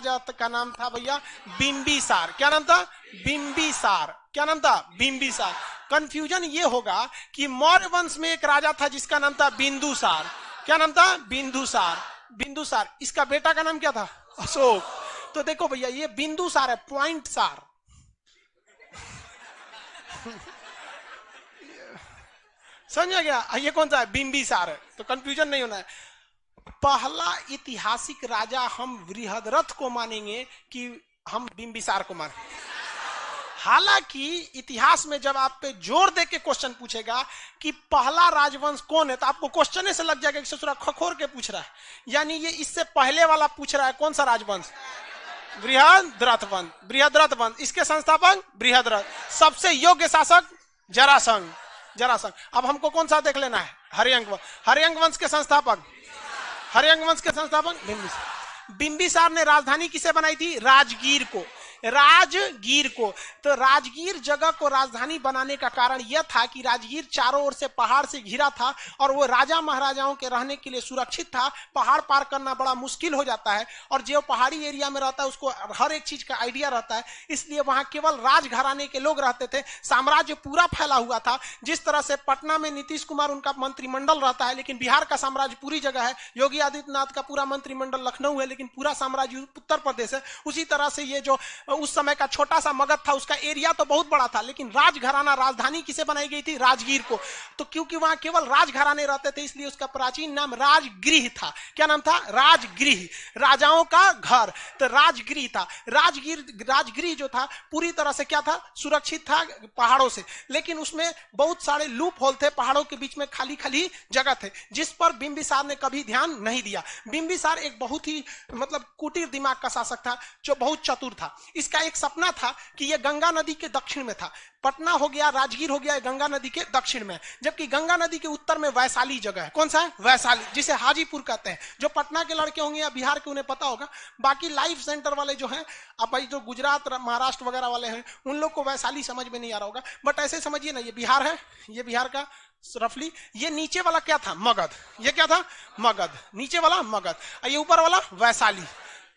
राजा का नाम था भैया बिंबिसार। क्या नाम था? बिंबिसार। क्या नाम था? बिंबिसार। कंफ्यूजन ये होगा कि मौर्य वंश में एक राजा था जिसका नाम था बिंदुसार। क्या नाम था? बिंदुसार। बिंदुसार। इसका बेटा का नाम क्या था? अशोक। तो देखो भैया ये बिंदुसार है, पॉइंट सार। समझ गया? ये कौन सा है? बिंबिसार है। तो कंफ्यूजन नहीं होना है। पहला ऐतिहासिक राजा हम बृहद्रथ को मानेंगे कि हम बिंबिसार को मानेंगे? हालांकि इतिहास में जब आप पे जोर दे के क्वेश्चन पूछेगा कि पहला राजवंश कौन है, तो आपको क्वेश्चन से लग जाएगा कि ससुरा खखोर के पूछ रहा है, यानी ये इससे पहले वाला पूछ रहा है। कौन सा राजवंश? बृहद्रथ वंश। बृहद्रथ वंश। इसके संस्थापक बृहद्रथ। सबसे योग्य शासक जरासंध। जरासंध। अब हमको कौन सा देख लेना है? हर्यंक वंश। हर्यंक वंश के संस्थापक, हर्यंक वंश के संस्थापक बिंबिसार। बिंबिसार ने राजधानी किसे बनाई थी? राजगीर को। राजगीर को। तो राजगीर जगह को राजधानी बनाने का कारण यह था कि राजगीर चारों ओर से पहाड़ से घिरा था और वो राजा महाराजाओं के रहने के लिए सुरक्षित था। पहाड़ पार करना बड़ा मुश्किल हो जाता है और जो पहाड़ी एरिया में रहता है उसको हर एक चीज का आइडिया रहता है, इसलिए वहां केवल राजघराने के लोग रहते थे। साम्राज्य पूरा फैला हुआ था। जिस तरह से पटना में नीतीश कुमार उनका मंत्रिमंडल रहता है, लेकिन बिहार का साम्राज्य पूरी जगह है। योगी आदित्यनाथ का पूरा मंत्रिमंडल लखनऊ है, लेकिन पूरा साम्राज्य उत्तर प्रदेश है। उसी तरह से ये जो उस समय का छोटा सा मगध था, उसका एरिया तो बहुत बड़ा था, लेकिन राजघराना राजधानी किसे बनाई गई थी? राजगीर को। तो क्योंकि वहां केवल राजघराने रहते थे, इसलिए उसका प्राचीन नाम राजगृह था। क्या नाम था? राजगृह। राजाओं का घर। तो राजगृह था। राजगृह जो था पूरी तरह से क्या था? सुरक्षित था पहाड़ों से, लेकिन उसमें बहुत सारे लूप होल थे। पहाड़ों के बीच में खाली खाली जगह थे, जिस पर बिंबिसार ने कभी ध्यान नहीं दिया। बिंबिसार एक बहुत ही मतलब कुटीर दिमाग का शासक था, जो बहुत चतुर था। इसका एक सपना था कि यह गंगा नदी के दक्षिण में था। पटना हो गया, राजगीर हो गया, गंगा नदी के दक्षिण में, जबकि गंगा नदी के उत्तर में वैशाली जगह है। कौन सा है? वैशाली, जिसे हाजीपुर कहते हैं। जो पटना के लड़के होंगे या बिहार के उन्हें पता होगा। बाकी लाइफ सेंटर वाले जो हैं, अब भाई जो गुजरात महाराष्ट्र वगैरह वाले हैं, उन लोग को वैशाली समझ में नहीं आ रहा होगा, बट ऐसे समझिए ना, ये बिहार है, ये बिहार का रफली। ये नीचे वाला क्या था? मगध। ये क्या था? मगध। नीचे वाला मगध, ये ऊपर वाला वैशाली।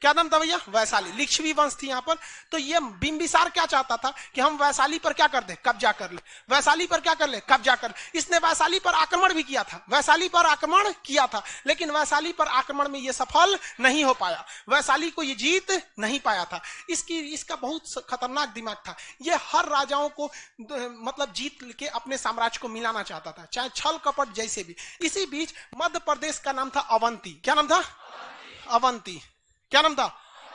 क्या नाम था भैया? वैशाली। लिच्छवी वंश थी यहाँ पर। तो ये बिंबिसार क्या चाहता था कि हम वैशाली पर क्या कर दे? कब्जा कर ले। वैशाली पर क्या कर ले? कब्जा कर। इसने वैशाली पर आक्रमण भी किया था। वैशाली पर आक्रमण किया था, लेकिन वैशाली पर आक्रमण में ये सफल नहीं हो पाया। वैशाली को ये जीत नहीं पाया था। इसका बहुत खतरनाक दिमाग था। ये हर राजाओं को मतलब जीत के अपने साम्राज्य को मिलाना चाहता था, चाहे छल कपट जैसे भी। इसी बीच मध्य प्रदेश का नाम था अवंती। क्या नाम था? अवंती। क्या नाम था?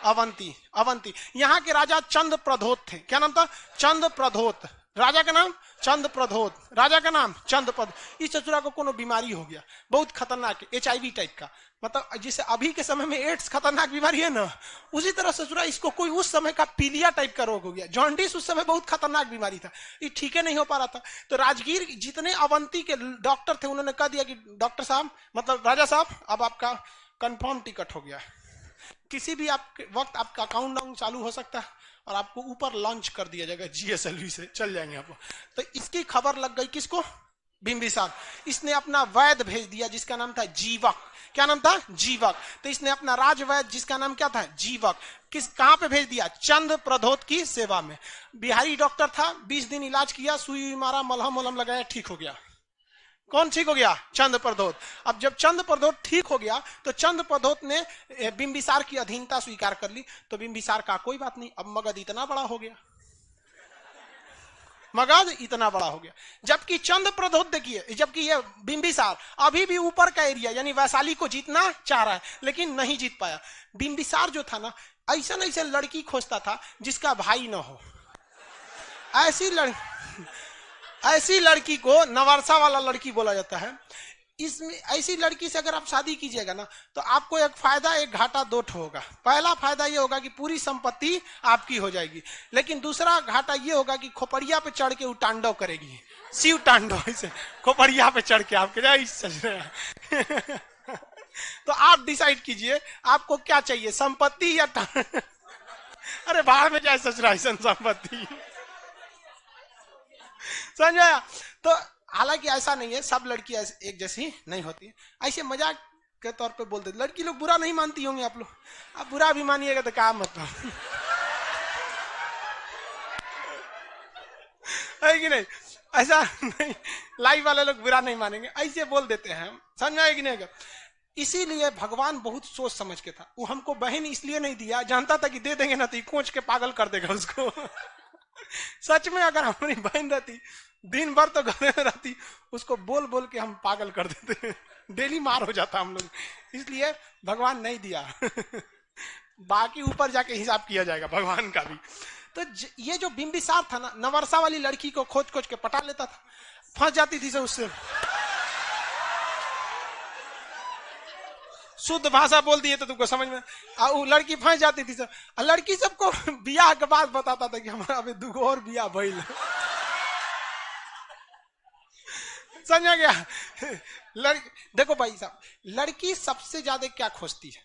अवंती। अवंती। यहाँ के राजा चंद प्रधोत थे। क्या नाम था? चंद प्रधोत। राजा का नाम चंद प्रधोत। राजा का नाम चंद प्रधोत। इस चतुरा को कोनो बीमारी हो गया, बहुत खतरनाक, HIV टाइप का, मतलब जिसे अभी के समय में एड्स खतरनाक बीमारी है ना, उसी तरह ससुरा इसको कोई उस समय का पीलिया टाइप का रोग हो गया। जॉन्डिस उस समय बहुत खतरनाक बीमारी था, ये ठीक नहीं हो पा रहा था। तो राजगीर जितने अवंती के डॉक्टर थे, उन्होंने कह दिया कि डॉक्टर साहब, मतलब राजा साहब, अब आपका कंफर्म टिकट हो गया, किसी भी आपके वक्त आपका काउंटडाउन चालू हो सकता है और आपको ऊपर लॉन्च कर दिया जाएगा, GSLV से चल जाएंगे आप। तो इसकी खबर लग गई किसको? बिंबिसार। इसने अपना वैद्य भेज दिया जिसका नाम था जीवक। क्या नाम था? जीवक। तो इसने अपना राजवैद्य जिसका नाम क्या था? जीवक, कहां पे भेज दिया? चंद प्रधोत की सेवा में। बिहारी डॉक्टर था, 20 दिन इलाज किया, सुई मारा, मलहम वलहम लगाया, ठीक हो गया। कौन ठीक हो गया? चंद प्रधोत। अब जब चंद प्रधोत ठीक हो गया, तो चंद प्रधोत ने बिंबिसार की अधीनता स्वीकार कर ली। तो बिंबिसार का कोई बात नहीं, अब मगध इतना बड़ा हो गया, मगध इतना बड़ा हो गया। जबकि चंद प्रधोत देखिए, जबकि ये बिंबिसार अभी भी ऊपर का एरिया यानी वैशाली को जीतना चाह रहा है, लेकिन नहीं जीत पाया। बिंबिसार जो था ना, ऐसा लड़की खोजता था जिसका भाई ना हो। ऐसी लड़की को नवारसा वाला लड़की बोला जाता है। इसमें ऐसी लड़की से अगर आप शादी कीजिएगा ना, तो आपको एक फायदा एक घाटा दो ठो होगा। पहला फायदा ये होगा कि पूरी संपत्ति आपकी हो जाएगी, लेकिन दूसरा घाटा ये होगा कि खोपड़िया पे चढ़ के वो तांडव करेगी, शिव तांडव, ऐसे खोपड़िया पे चढ़ के आपके जाए। तो आप डिसाइड कीजिए आपको क्या चाहिए, संपत्ति या अरे बाहर में जाए ससुरा संपत्ति। समझ आया? तो हालांकि ऐसा नहीं है, सब लड़की एक जैसी नहीं होती। ऐसे मजाक के तौर पे बोल देते। लड़की लोग बुरा नहीं मानती होंगे आप लोग, आप बुरा भी मानिएगा तो क्या मतलब है कि नहीं? ऐसा नहीं, लाइव वाले लोग बुरा नहीं मानेंगे, ऐसे बोल देते हैं, समझ में आए कि नहीं? इसीलिए भगवान बहुत सोच समझ के था। वो हमको बहन इसलिए नहीं दिया, जानता था कि दे देंगे ना तो कोच के पागल कर देगा उसको सच में अगर हमारी बहन रहती दिन भर तो घर में रहती, उसको बोल बोल के हम पागल कर देते डेली मार हो जाता हम लोग, इसलिए भगवान नहीं दिया बाकी ऊपर जाके हिसाब किया जाएगा भगवान का भी। तो ये जो बिंबिसार था ना, नवरसा वाली लड़की को खोज खोज के पटा लेता था, फंस जाती थी से उससे। शुद्ध भाषा बोल दिए तो तुमको समझ में, वो लड़की फंस जाती थी सब। लड़की सबको बियाह के बाद बताता था कि हमारा अभी 2 और बियाह भइल समझा गया? देखो भाई साहब, लड़की सबसे ज्यादा क्या खोजती है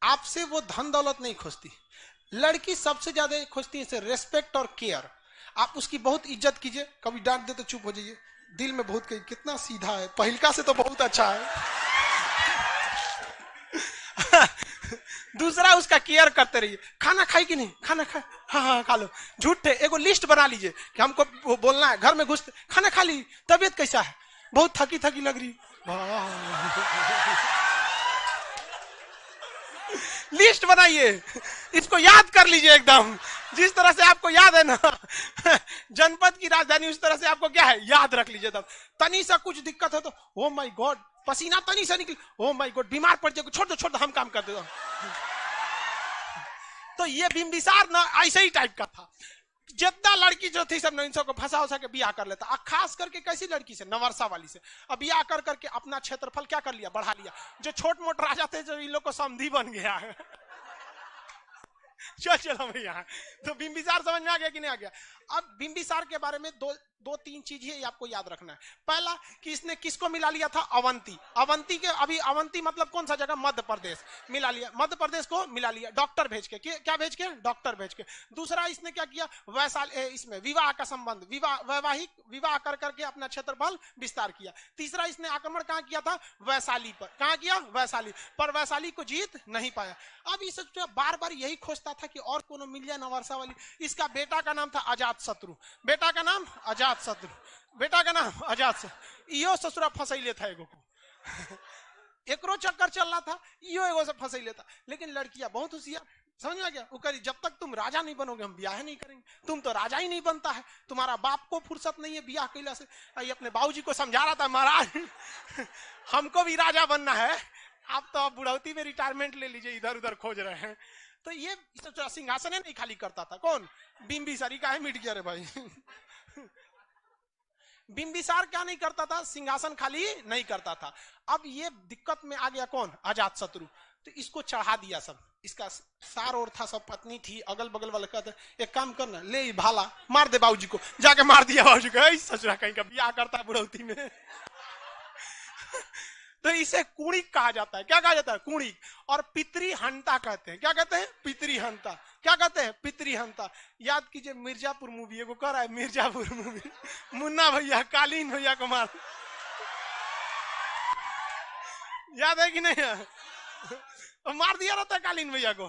आपसे? वो धन दौलत नहीं खोजती। लड़की सबसे ज्यादा खोजती है रेस्पेक्ट और केयर। आप उसकी बहुत इज्जत कीजिए, कभी डांट दे तो चुप हो जाइए, दिल में बहुत कही कितना सीधा है, पहिलका से तो बहुत अच्छा है दूसरा उसका केयर करते रहिए। खाना खाई कि नहीं? खाना खा, हाँ हाँ खा लो। झूठे एगो लिस्ट बना लीजिए कि हमको बोलना है, घर में घुसते खाना खा ली, तबीयत कैसा है? बहुत थकी थकी लग रही लिस्ट बनाइए, इसको याद कर लीजिए एकदम, जिस तरह से आपको याद है ना जनपद की राजधानी, उस तरह से आपको क्या है याद रख लीजिए। तब तनी सा कुछ दिक्कत हो तो ओ माय गॉड, पसीना तनी सा निकल, ओ माय गॉड बीमार पड़ जाए, छोड़ दो हम काम कर देता हूं। तो ये बिंबिसार ना ऐसे ही टाइप का था। जितना लड़की जो थी सब इन सबको फंसा उसा के बियाह कर लेता। खास करके कैसी लड़की से? नवरसा वाली से। अब बियाह कर करके अपना क्षेत्रफल क्या कर लिया? बढ़ा लिया। जो छोट मोट राजा थे जो इन लोग को समधी बन गया चलो भैया, तो बिंबिसार समझ में आ गया कि नहीं आ गया? अब बिंबिसार के बारे में दो तीन चीज ही आपको याद रखना है। पहला कि इसने किसको मिला लिया था? अवंती। अवंती के, अभी अवंती मतलब कौन सा जगह? मध्य प्रदेश। मिला लिया, मध्य प्रदेश को मिला लिया डॉक्टर भेज के। क्या भेज के? डॉक्टर भेज के। दूसरा इसने क्या किया? वैशाली, इसमें विवाह का संबंध, वैवाहिक विवाह कर करके अपना क्षेत्रफल विस्तार किया। तीसरा इसने आक्रमण कहां किया था? वैशाली पर। कहां किया? वैशाली पर। वैशाली को जीत नहीं पाया। अब इस बार बार यही खोजता था कि और कोनो मिल जाए नवरसा वाली। इसका बेटा का नाम था अजात शत्रु। बेटा का नाम अजात शत्रु, बेटा का नाम अजात शत्रु। इहो ससुरा फंसैले था एगो को एकरो चक्कर चल रहा था, इहो एगो से फंसैले था। लेकिन लड़कियां बहुत होशियार, समझ में गया? वो करी जब तक तुम राजा नहीं बनोगे हम ब्याह नहीं करेंगे, तुम तो राजा ही नहीं बनता है, तुम्हारा बाप को फुर्सत नहीं है ब्याह कैला से। ये अपने बाबूजी को समझा रहा था, महाराज हमको भी राजा बनना है, आप तो बुढ़ौती में रिटायरमेंट ले लीजिए, इधर उधर खोज रहे हैं। तो ये सिंहासन नहीं खाली करता था। कौन? बिंबिसार। का है मिट गया रे भाई बिंबिसार क्या नहीं करता था? सिंहासन खाली नहीं करता था। अब ये दिक्कत में आ गया कौन? अजात शत्रु। तो इसको चढ़ा दिया सब। इसका सार और था, सब पत्नी थी, अगल बगल वाले कहते एक काम करना, ले भाला मार दे बाबूजी को। जाके मार दिया बाबूजी को। ससुरा कहीं का ब्याह करता है बुढ़ौती में तो इसे कुणिक कहा जाता है। क्या कहा जाता है? कुणिक। और पितृहंता कहते हैं। क्या कहते हैं? पितृहंता। क्या कहते हैं? पितृहंता। याद कीजिए मिर्जापुर मूवी, एगो कर रहा है मिर्जापुर मूवी, मुन्ना भैया कालीन भैया को मार याद है कि नहीं? मार दिया रहता है कालीन भैया को।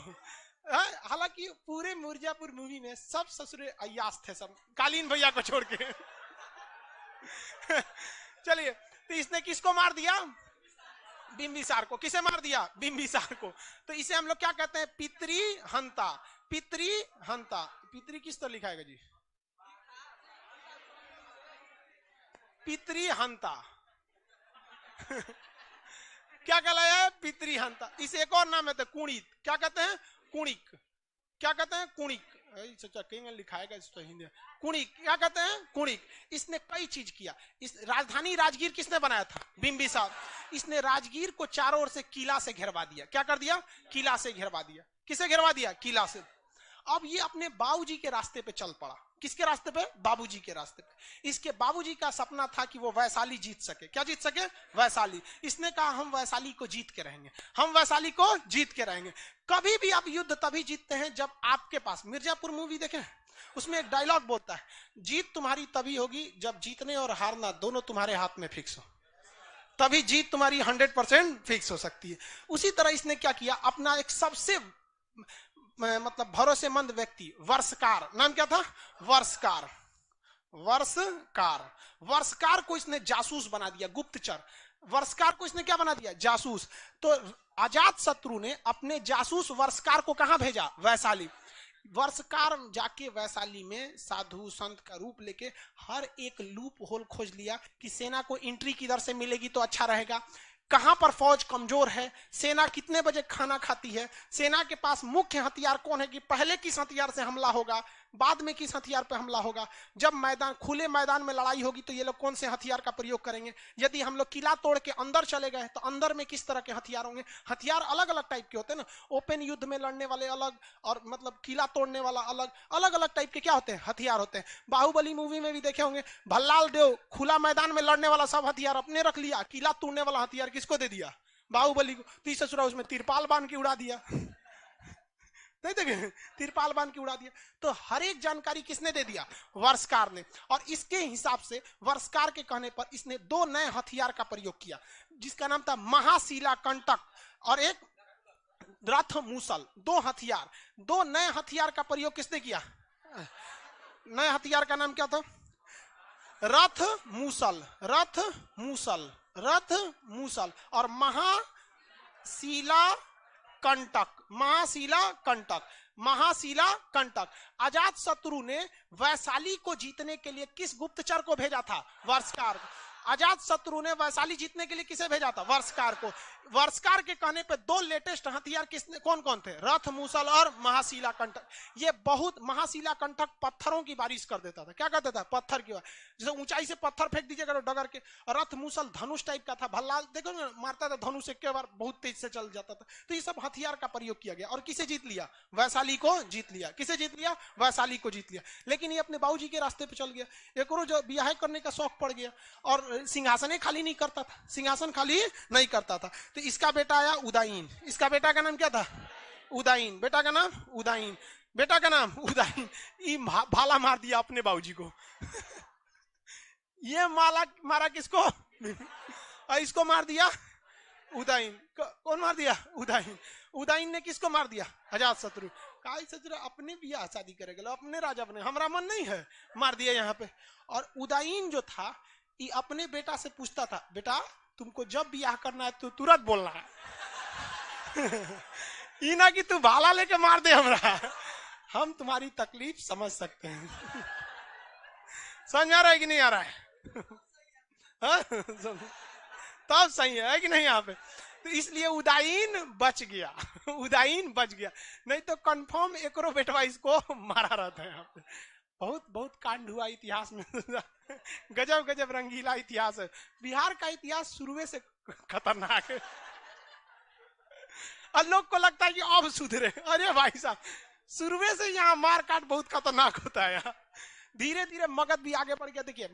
हालांकि पूरे मिर्जापुर मूवी में सब ससुरे अय्यास थे, सब कालीन भैया को छोड़ के चलिए, तो इसने किसको मार दिया? बिंबिसार को। किसे मार दिया? बिंबिसार को। तो इसे हम लोग क्या कहते हैं? पितृहंता। पितृहंता। पितृ किस तरह लिखाएगा जी? पितृहंता क्या कहलाया है? पितृहंता। इसे एक और नाम है कुणिक। क्या कहते हैं? कुणिक। क्या कहते हैं? कुणिक। लिखाएगा इसको हिंदी। कुणिक। क्या कहते हैं? कुणिक। इसने कई चीज किया। इस राजधानी राजगीर किसने बनाया था? बिंबिसार। इसने राजगीर को चारों ओर से किला से घेरवा दिया। क्या कर दिया? किला से घेरवा दिया। किसे घेरवा दिया? किला से। अब ये अपने बाबूजी के रास्ते पे चल पड़ा। किसके रास्ते पे? बाबूजी के रास्ते पे। इसके बाबूजी का सपना था कि वो वैशाली जीत सके। क्या जीत सके? वैशाली। इसने कहा हम वैशाली को जीत के रहेंगे, हम वैशाली को जीत के रहेंगे। कभी भी आप युद्ध तभी जीतते हैं जब आपके पास, मिर्जापुर मूवी देखें, उसमें एक डायलॉग बोलता है, जीत तुम्हारी तभी होगी जब जीतने और हारना दोनों तुम्हारे हाथ में फिक्स हो। तभी जीत तुम्हारी 100% फिक्स हो सकती है। उसी तरह इसने क्या किया, अपना एक सबसे मतलब भरोसेमंद व्यक्ति वर्षकार, नाम क्या था, वर्षकार, वर्षकार, वर्षकार को इसने जासूस बना दिया, गुप्तचर। वर्षकार को इसने क्या बना दिया, जासूस। तो अजात शत्रु ने अपने जासूस वर्षकार को कहां भेजा, वैशाली। वर्षकार जाके वैशाली में साधु संत का रूप लेके हर एक लूप होल खोज लिया कि सेना को एंट्री किधर से मिलेगी तो अच्छा रहेगा, कहां पर फौज कमजोर है, सेना कितने बजे खाना खाती है, सेना के पास मुख्य हथियार कौन है, कि पहले किस हथियार से हमला होगा, बाद में किस हथियार पे हमला होगा, जब मैदान खुले मैदान में लड़ाई होगी तो ये लोग कौन से हथियार का प्रयोग करेंगे, यदि हम लोग किला तोड़ के अंदर चले गए तो अंदर में किस तरह के हथियार होंगे। हथियार अलग अलग टाइप के होते हैं ना, ओपन युद्ध में लड़ने वाले अलग, और मतलब किला तोड़ने वाला अलग, अलग अलग टाइप के क्या होते हैं, हथियार होते हैं। बाहुबली मूवी में भी देखे होंगे, भल्लाल देव खुला मैदान में लड़ने वाला सब हथियार अपने रख लिया, किला तोड़ने वाला हथियार किसको दे दिया, बाहुबली को। तीसरा ससुरा उसमें तिरपाल बांध के उड़ा दिया, नहीं देखे, तिरपाल बांध के उड़ा दिया। तो हर एक जानकारी किसने दे दिया, वर्षकार ने। और इसके हिसाब से वर्षकार के कहने पर इसने दो नए हथियार का प्रयोग किया, जिसका नाम था महाशिला कंटक और एक रथ मूसल। दो हथियार, दो नए हथियार का प्रयोग किसने किया, नए हथियार का नाम क्या था, रथ मूसल, रथ मूसल, रथ मूसल और महाशिला कंटक, महाशिला कंटक, महाशिला कंटक। अजात शत्रु ने वैशाली को जीतने के लिए किस गुप्तचर को भेजा था, वर्षकार को। अजात शत्रु ने वैशाली जीतने के लिए किसे भेजा था, वर्षकार को। वर्षकार के कहने पे दो लेटेस्ट हथियार किसने, कौन कौन थे, रथ मूसल और महाशिला कंटक। ये बहुत, महाशिला कंटक पत्थरों की बारिश कर देता था, क्या कहता था, पत्थर की, जैसे ऊंचाई से पत्थर फेंक दीजिएगा डगर के। रथ मूसल धनुष टाइप का था, भल्लाल देखो ना मारता था धनुष, एक बार बहुत तेज से चल जाता था। तो ये सब हथियार का प्रयोग किया गया और किसे जीत लिया, वैशाली को जीत लिया। किसे जीत लिया, वैशाली को जीत लिया। लेकिन ये अपने बाबूजी के रास्ते पे चल गया, एक और जो ब्याह करने का शौक पड़ गया और सिंहासन खाली नहीं करता था, सिंहासन खाली नहीं करता था। तो इसका बेटा आया उदयीन, इसका बेटा का नाम क्या था, उदयीन, बेटा का नाम उदयीन, बेटा का नाम उदयीन। ये भाला मार दिया अपने बाबूजी को ये मारा किसको, और इसको मार दिया उदयीन। कौन मार दिया, उदयीन। उदयीन ने किसको मार दिया, अजात शत्रु। काई शत्रु अपने बियाह शादी करेगा, अपने राजा बने, हमारा मन नहीं है, मार दिया यहाँ पे। और उदयीन जो था ये अपने बेटा से पूछता था, बेटा तुमको जब ब्याह करना है तो तुरंत बोलना है ये ना कि तू भाला लेके मार दे हमरा, हम तुम्हारी तकलीफ समझ सकते हैं समझ आ रहा है कि नहीं आ रहा है तब सही है कि नहीं यहाँ पे। तो इसलिए उदयीन बच गया उदयीन बच गया, नहीं तो कंफर्म एकरो बेटवा इसको मारा रहता है यहाँ पे। बहुत बहुत कांड हुआ इतिहास में गजब गजब रंगीला इतिहास है। बिहार का इतिहास शुरू से खतरनाक है और लोग को लगता है कि अब सुधरे। अरे भाई साहब शुरू से यहाँ मार काट बहुत खतरनाक होता है, यहाँ धीरे धीरे मगध भी आगे बढ़ गया। देखिए